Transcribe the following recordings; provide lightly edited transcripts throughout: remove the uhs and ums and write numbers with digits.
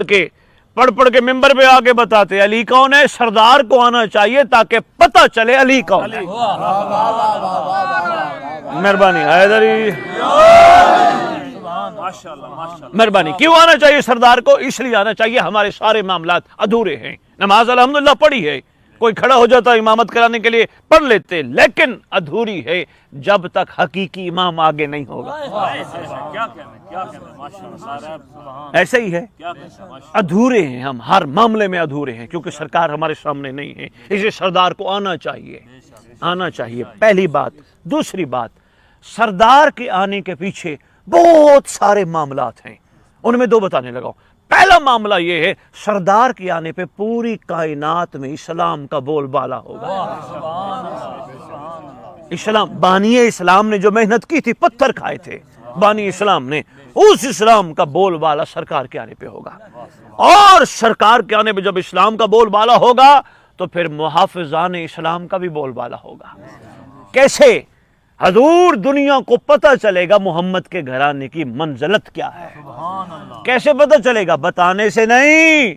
کے پڑھ کے ممبر پہ آگے بتاتے علی کون ہے، سردار کو آنا چاہیے تاکہ پتہ چلے علی کون ہے۔ مہربانی حیدری، مہربانی۔ کیوں آنا چاہیے سردار کو؟ اس لیے آنا چاہیے ہمارے سارے معاملات ادھورے ہیں۔ نماز الحمدللہ پڑھی ہے، کوئی کھڑا ہو جاتا امامت کرانے کے لیے پڑھ لیتے، لیکن ادھوری ہے جب تک حقیقی امام آگے نہیں ہوگا۔ ایسے ہی ہے، ادھورے ہیں ہم، ہر معاملے میں ادھورے ہیں کیونکہ سرکار ہمارے سامنے نہیں ہے، اسے سردار کو آنا چاہیے، آنا چاہیے، پہلی بات۔ دوسری بات، سردار کے آنے کے پیچھے بہت سارے معاملات ہیں، ان میں دو بتانے لگا ہوں۔ پہلا معاملہ یہ ہے، سردار کے آنے پہ پوری کائنات میں اسلام کا بول بالا ہوگا۔ اسلام، بانی اسلام نے جو محنت کی تھی، پتھر کھائے تھے بانی اسلام نے، اس اسلام کا بول بالا سرکار کے آنے پہ ہوگا۔ اور سرکار کے آنے پہ جب اسلام کا بول بالا ہوگا تو پھر محافظان اسلام کا بھی بول بالا ہوگا۔ کیسے؟ حضور دنیا کو پتہ چلے گا محمد کے گھرانے کی منزلت کیا ہے۔ کیسے پتہ چلے گا؟ بتانے سے نہیں۔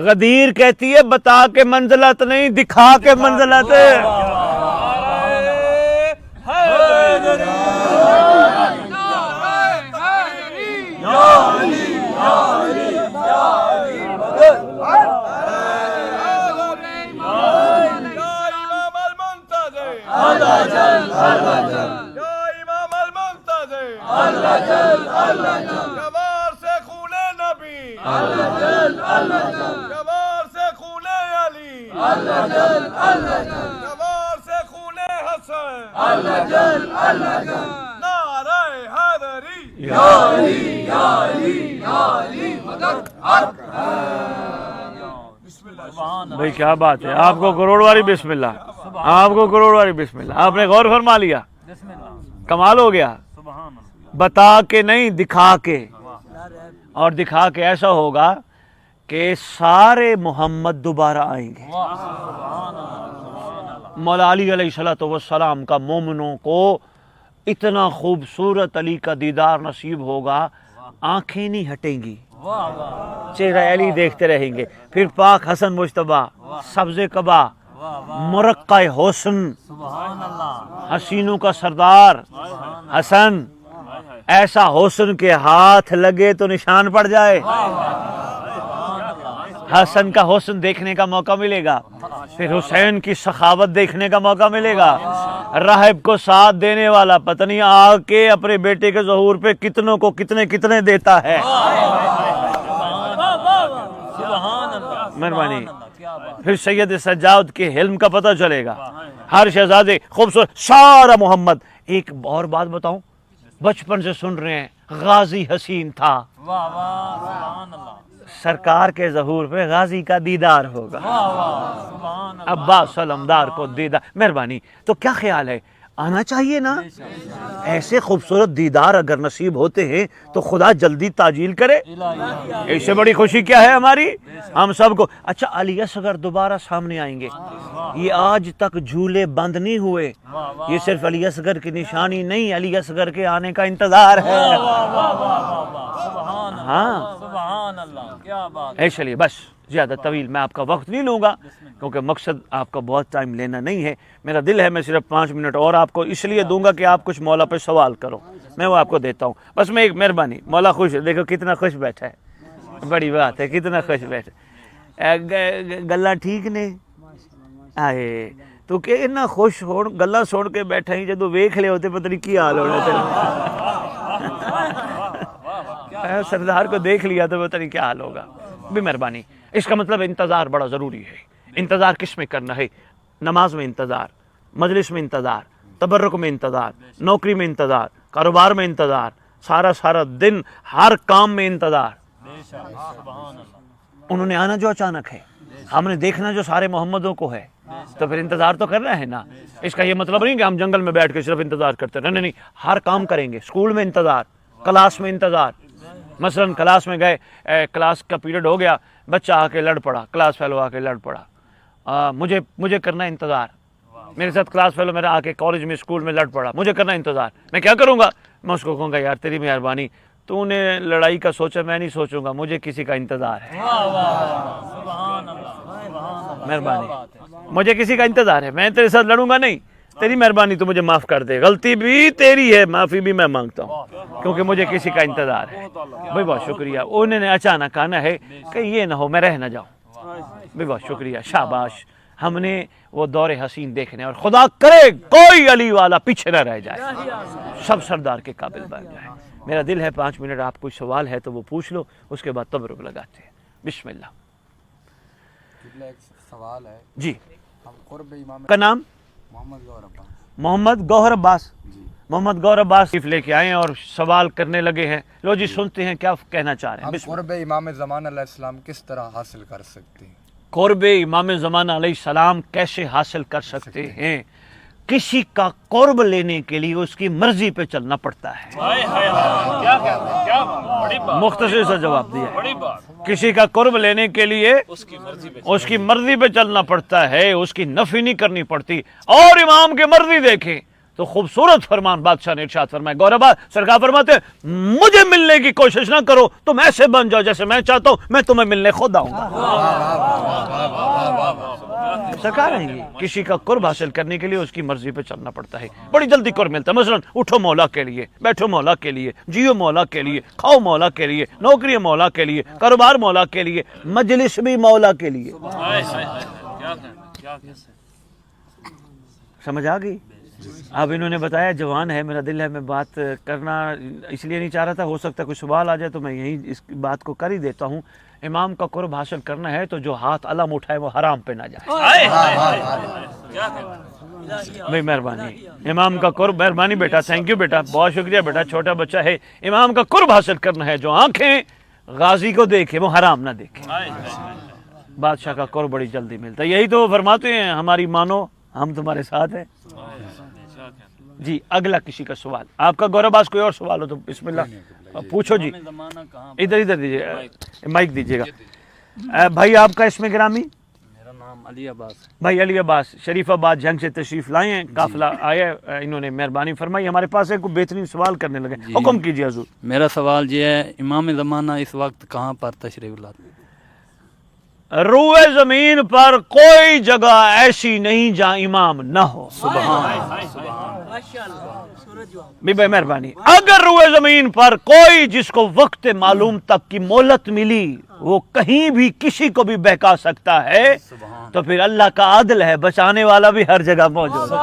غدیر کہتی ہے بتا کے منزلت نہیں، دکھا کے منزلت۔ جوار سے خون نبی، جوار سے خون علی، جوار سے خون حسن، نعرہ حیدری، بھائی کیا بات ہے، آپ کو کروڑ والی بسم اللہ، آپ کو کروڑ والی بسم اللہ، آپ نے غور فرما لیا، کمال ہو گیا۔ بتا کے نہیں، دکھا کے، اور دکھا کے ایسا ہوگا کہ سارے محمد دوبارہ آئیں گے۔ مولا علی علیہ السلام کا مومنوں کو اتنا خوبصورت علی کا دیدار نصیب ہوگا، آنکھیں نہیں ہٹیں گی، چہرہ علی دیکھتے رہیں گے۔ پھر پاک حسن مجتبیٰ، سبز قبا، مرقع حسن، حسینوں کا سردار حسن، ایسا حسن کے ہاتھ لگے تو نشان پڑ جائے۔ حسن کا حسن دیکھنے کا موقع ملے گا، پھر حسین کی سخاوت دیکھنے کا موقع ملے گا۔ راہب کو ساتھ دینے والا پتہ نہیں آ کے اپنے بیٹے کے ظہور پہ کتنوں کو کتنے دیتا ہے۔ مہربانی۔ پھر سید سجاد کے حلم کا پتہ چلے گا، ہر شہزادے خوبصورت، سارا محمد۔ ایک اور بات بتاؤں، بچپن سے سن رہے ہیں غازی حسین تھا، سرکار کے ظہور پہ غازی کا دیدار ہوگا، عباس علمدار کو دیدار۔ مہربانی۔ تو کیا خیال ہے، آنا چاہیے نا؟ ایسے خوبصورت دیدار اگر نصیب ہوتے ہیں تو خدا جلدی تعجیل کرے، اس سے بڑی خوشی کیا ہے ہماری، ہم سب کو۔ اچھا، علی اصغر دوبارہ سامنے آئیں گے، یہ آج تک جھولے بند نہیں ہوئے، یہ صرف علی اصغر کی نشانی نہیں، علی اصغر کے آنے کا انتظار ہے۔ ہاں، ایسے لیے بس زیادہ طویل میں آپ کا وقت نہیں لوں گا کیونکہ مقصد آپ کا بہت ٹائم لینا نہیں ہے۔ میرا دل ہے میں صرف 5 منٹ اور آپ کو اس لیے دوں گا کہ آپ کچھ مولا پہ سوال کرو، میں وہ آپ کو دیتا ہوں۔ بس میں ایک مہربانی، مولا خوش ہے، دیکھو کتنا خوش بیٹھا ہے، بڑی بات ہے، کتنا خوش بیٹھا۔ گلا ٹھیک نے آئے تو کہ اتنا خوش ہو گلا سن کے بیٹھا ہی، جدو ویکھ لے ہوتے پتہ نہیں کی حال ہونا تیرا، سردار کو دیکھ لیا تو پتہ نہیں کیا حال ہوگا۔ بھی مہربانی، اس کا مطلب انتظار بڑا ضروری ہے۔ انتظار کس میں کرنا ہے؟ نماز میں انتظار، مجلس میں انتظار، تبرک میں انتظار، نوکری میں انتظار، کاروبار میں انتظار، سارا دن ہر کام میں انتظار۔ انہوں نے آنا جو اچانک ہے، ہم نے دیکھنا جو سارے محمدوں کو ہے، تو پھر انتظار تو کرنا ہے نا۔ اس کا یہ مطلب نہیں کہ ہم جنگل میں بیٹھ کے صرف انتظار کرتے ہیں، نہیں، ہر کام کریں گے۔ اسکول میں انتظار، کلاس میں انتظار، مثلا کلاس میں گئے، کلاس کا پیریڈ ہو گیا، بچہ آ کے لڑ پڑا، کلاس فیلو آ کے لڑ پڑا، مجھے کرنا انتظار، میرے ساتھ کلاس فیلو میرا آ کے کالج میں اسکول میں لڑ پڑا، مجھے کرنا انتظار، میں کیا کروں گا؟ میں اس کو کہوں گا یار تیری مہربانی، تو نے لڑائی کا سوچا، میں نہیں سوچوں گا، مجھے کسی کا انتظار ہے. مہربانی، مجھے کسی کا انتظار ہے، میں تیرے ساتھ لڑوں گا نہیں. تیری مہربانی تو مجھے معاف کر دے، غلطی بھی تیری ہے، معافی بھی میں مانگتا ہوں، کیونکہ مجھے کسی کا انتظار ہے. بھائی بہت شکریہ. انہوں نے اچانک آنا ہے کہ یہ نہ ہو میں رہ نہ جاؤں. بھائی بہت شکریہ، شاباش. ہم نے وہ دور حسین دیکھنے، اور خدا کرے کوئی علی والا پیچھے نہ رہ جائے، سب سردار کے قابل بن جائے. میرا دل ہے 5 منٹ آپ کوئی سوال ہے تو وہ پوچھ لو، اس کے بعد تبرک لگاتے ہیں. بسم اللہ. ایک سوال ہے جی. ہم قرب امام کا نام محمد گور عباس. محمد گوہر عباس. جی محمد گوہر عباس لے کے آئے ہیں اور سوال کرنے لگے ہیں. لو جی سنتے ہیں کیا کہنا چاہ رہے ہیں. ہم قرب امام زمان علیہ السلام کس طرح حاصل کر سکتے ہیں؟ قرب امام زمانہ علیہ السلام کیسے حاصل کر سکتے ہیں؟ کسی کا قرب لینے کے لیے اس کی مرضی پہ چلنا پڑتا ہے. مختصر سا جواب دیا. کسی کا قرب لینے کے لیے اس کی مرضی پہ چلنا پڑتا ہے، اس کی نفی نہیں کرنی پڑتی. اور امام کی مرضی دیکھیں تو خوبصورت فرمان بادشاہ نے ارشاد فرمایا. گوہر عباس سرکار فرماتے ہیں مجھے ملنے کی کوشش نہ کرو، تم ایسے بن جاؤ جیسے میں چاہتا ہوں، میں تمہیں ملنے خود آؤں گا. سرکار ہے یہ. کسی کا قرب حاصل کرنے کے لیے اس کی مرضی پہ چلنا پڑتا ہے. بڑی جلدی قرب ملتا ہے. مثلا اٹھو مولا کے لیے، بیٹھو مولا کے لیے، جیو مولا کے لیے، کھاؤ مولا کے لیے، نوکری مولا کے لیے، کاروبار مولا کے لیے، مجلس بھی مولا کے لیے. سمجھ آ گئی؟ اب انہوں نے بتایا جوان ہے، میرا دل ہے میں بات کرنا اس لیے نہیں چاہ رہا تھا، ہو سکتا ہے کوئی سوال آ جائے تو میں یہی اس بات کو کر ہی دیتا ہوں. امام کا قرب حاصل کرنا ہے تو جو ہاتھ علم اٹھائے وہ حرام پہ نہ جائے. بھائی مہربانی. امام کا قرب، مہربانی بیٹا، تھینک یو بیٹا، بہت شکریہ بیٹا، چھوٹا بچہ ہے. امام کا قرب حاصل کرنا ہے جو آنکھیں غازی کو دیکھے وہ حرام نہ دیکھے. بادشاہ کا قرب بڑی جلدی ملتا ہے. یہی تو وہ فرماتے ہیں ہماری مانو ہم تمہارے ساتھ ہیں. جی اگلا کسی کا سوال آپ کا. گوہر عباس کوئی اور سوال ہو تو بسم اللہ پوچھو. جی ادھر دیجیے، مائک دیجیے گا. بھائی آپ کا اسم گرامی؟ میرا نام علی عباس. بھائی علی عباس شریف آباد جنگ سے تشریف لائے ہیں، قافلہ آیا، انہوں نے مہربانی فرمائی ہمارے پاس ہے، کوئی بہترین سوال کرنے لگے. حکم کیجیے حضور. میرا سوال یہ ہے امام زمانہ اس وقت کہاں پر تشریف لاتے ہیں؟ روئے زمین پر کوئی جگہ ایسی نہیں جہاں امام نہ ہو. بھائی مہربانی. اگر روئے زمین پر کوئی جس کو وقت معلوم تک کی مہلت ملی وہ کہیں بھی کسی کو بھی بہکا سکتا ہے تو پھر اللہ کا عدل ہے، بچانے والا بھی ہر جگہ موجود ہے.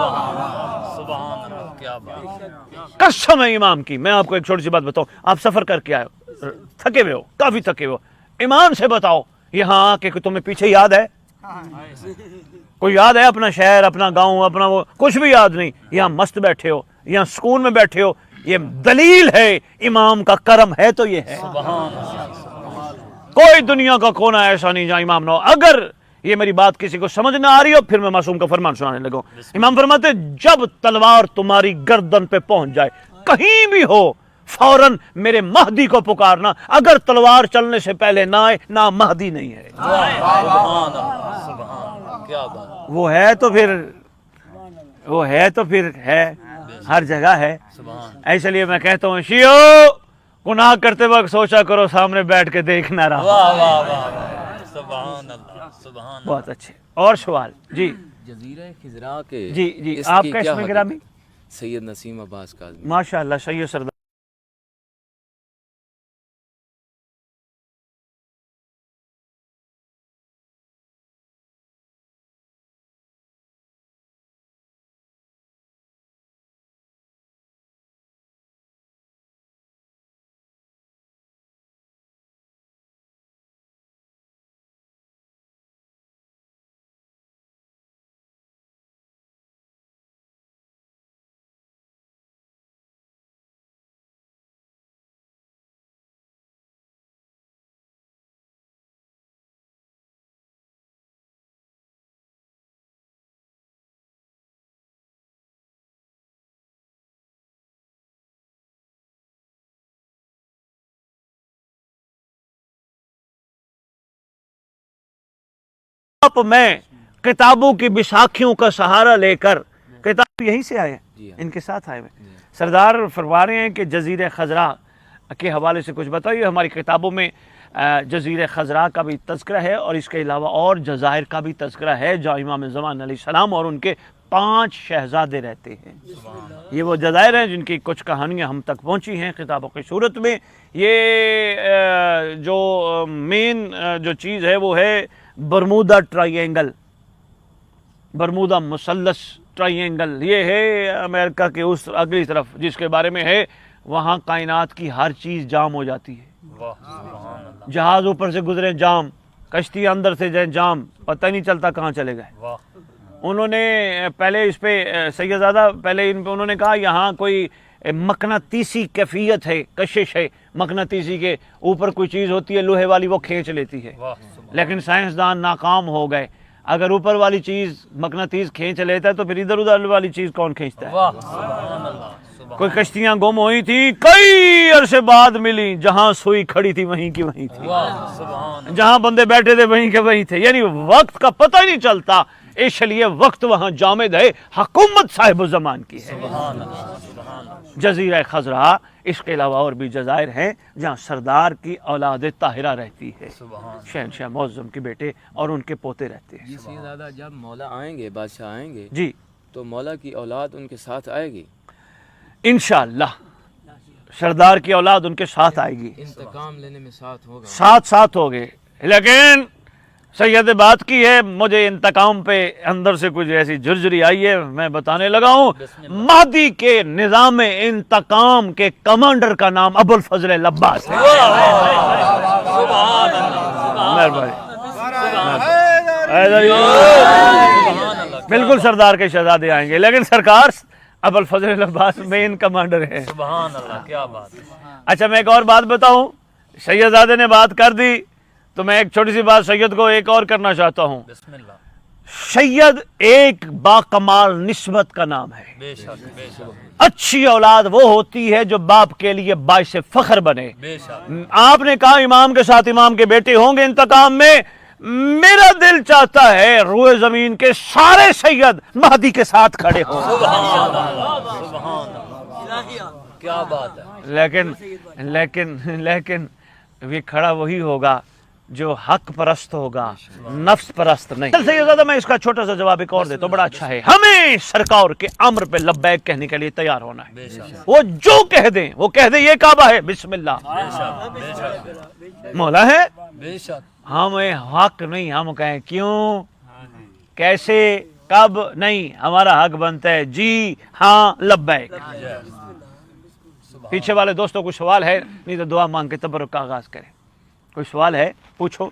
قسم ہے امام کی. میں آپ کو ایک چھوٹی سی بات بتاؤں. آپ سفر کر کے آئے ہو، تھکے ہوئے ہو، کافی تھکے ہوئے ہو. ایمان سے بتاؤ یہاں آ کے تمہیں پیچھے یاد ہے؟ کوئی یاد ہے اپنا شہر، اپنا گاؤں، اپنا وہ کچھ بھی یاد نہیں. یہاں مست بیٹھے ہو، یہاں سکون میں بیٹھے ہو. یہ دلیل ہے امام کا کرم ہے تو یہ ہے. کوئی دنیا کا کونا ایسا نہیں جہاں امام نہ ہو. اگر یہ میری بات کسی کو سمجھ نہ آ رہی ہو پھر میں معصوم کا فرمان سنانے لگا. امام فرماتے جب تلوار تمہاری گردن پہ پہنچ جائے کہیں بھی ہو فوراً میرے مہدی کو پکارنا. اگر تلوار چلنے سے پہلے نہ آئے نہ مہدی نہیں ہے. وہ ہے تو پھر ہے ہر جگہ ہے. ایسے لیے میں کہتا ہوں شیعو گناہ کرتے وقت سوچا کرو سامنے بیٹھ کے دیکھنا رہا. بہت اچھے. اور سوال؟ جی جزیرہ خضرا کے جی آپ کا اسم گرامی؟ سید نسیم عباس کاظمی. ماشاء اللہ سید سردار. آپ میں کتابوں کی بساکھیوں کا سہارا لے کر کتاب یہیں سے آئے ہیں، ان کے ساتھ آئے ہیں. سردار فرما رہے ہیں کہ جزیرہ خضرا کے حوالے سے کچھ بتائیے. ہماری کتابوں میں جزیرہ خضراء کا بھی تذکرہ ہے اور اس کے علاوہ اور جزائر کا بھی تذکرہ ہے جہاں امام زمان علیہ السلام اور ان کے 5 شہزادے رہتے ہیں. یہ وہ جزائر ہیں جن کی کچھ کہانیاں ہم تک پہنچی ہیں کتابوں کی صورت میں. یہ جو مین جو چیز ہے وہ ہے برمودا ٹرائی اینگل، برمودا مثلث ٹرائی اینگل. یہ ہے امریکہ کے اس اگلی طرف جس کے بارے میں ہے وہاں کائنات کی ہر چیز جام ہو جاتی ہے. جہاز اوپر سے گزرے جام، کشتی اندر سے جائیں جام، پتہ نہیں چلتا کہاں چلے گئے. انہوں نے پہلے اس پہ سیدزادہ پہلے انہوں نے کہا یہاں کوئی مقناطیسی کیفیت ہے، کشش ہے مقناطیسی کے اوپر کوئی چیز ہوتی ہے لوہے والی وہ کھینچ لیتی ہے. لیکن سائنسدان ناکام ہو گئے. اگر اوپر والی چیز مقناطیس کھینچ لیتا ہے تو پھر ادھر ادھر والی چیز کون کھینچتا ہے؟ کوئی کشتیاں گم ہوئی تھی کئی عرصے بعد ملی، جہاں سوئی کھڑی تھی وہیں کی وہیں تھی، جہاں بندے بیٹھے تھے وہیں کے وہیں تھے. یعنی وقت کا پتہ ہی نہیں چلتا، اس لیے وقت وہاں جامد ہے، حکومت صاحب الزمان کی ہے. جزیرہ خضراء، اس کے علاوہ اور بھی جزائر ہیں جہاں سردار کی اولاد طاہرہ رہتی ہے، شہنشاہ معظم کے بیٹے اور ان کے پوتے رہتے ہیں. یہ سیدزادہ جب مولا آئیں گے، بادشاہ آئیں گے جی تو مولا کی اولاد ان کے ساتھ آئے گی. انشاءاللہ سردار کی اولاد ان کے ساتھ آئے گی، انتقام لینے میں ساتھ ہوگا. ساتھ ہو گئے. لیکن سید بات کی ہے مجھے انتقام پہ اندر سے کچھ ایسی جھرجھری آئی ہے، میں بتانے لگا ہوں. مہدی کے نظام انتقام کے کمانڈر کا نام ابو الفضل العباس ہے. بالکل سردار کے شہزادے آئیں گے، لیکن سرکار ابو الفضل العباس مین کمانڈر ہے. سبحان اللہ، کیا بات ہے. اچھا میں ایک اور بات بتاؤں، سیدزادے نے بات کر دی تو میں ایک چھوٹی سی بات سید کو ایک اور کرنا چاہتا ہوں. بسم اللہ. سید ایک باکمال نسبت کا نام ہے. بے شک بے شک اچھی اولاد وہ ہوتی ہے جو باپ کے لیے باعث فخر بنے. بے شک. آپ نے کہا امام کے ساتھ امام کے بیٹے ہوں گے انتقام میں، میرا دل چاہتا ہے روئے زمین کے سارے سید مہدی کے ساتھ کھڑے ہوں. سبحان اللہ، سبحان اللہ، کیا بات ہے. لیکن یہ کھڑا وہی ہوگا جو حق پرست ہوگا، نفس پرست نہیں. سیدزادہ میں اس کا چھوٹا سا جواب ایک اور دیتا ہوں، بڑا اچھا ہے. ہمیں سرکار کے امر پہ لبیک کہنے کے لیے تیار ہونا ہے. وہ جو کہہ دیں، وہ کہہ دیں یہ کعبہ ہے، بسم اللہ مولا ہے. بے شک. ہمیں حق نہیں ہم کہیں کیوں، کیسے، کب نہیں، ہمارا حق بنتا ہے جی ہاں لبیک. پیچھے والے دوستوں کو سوال ہے نہیں تو دعا مانگ کے تبرک کا آغاز کریں. کوئی سوال ہے پوچھو.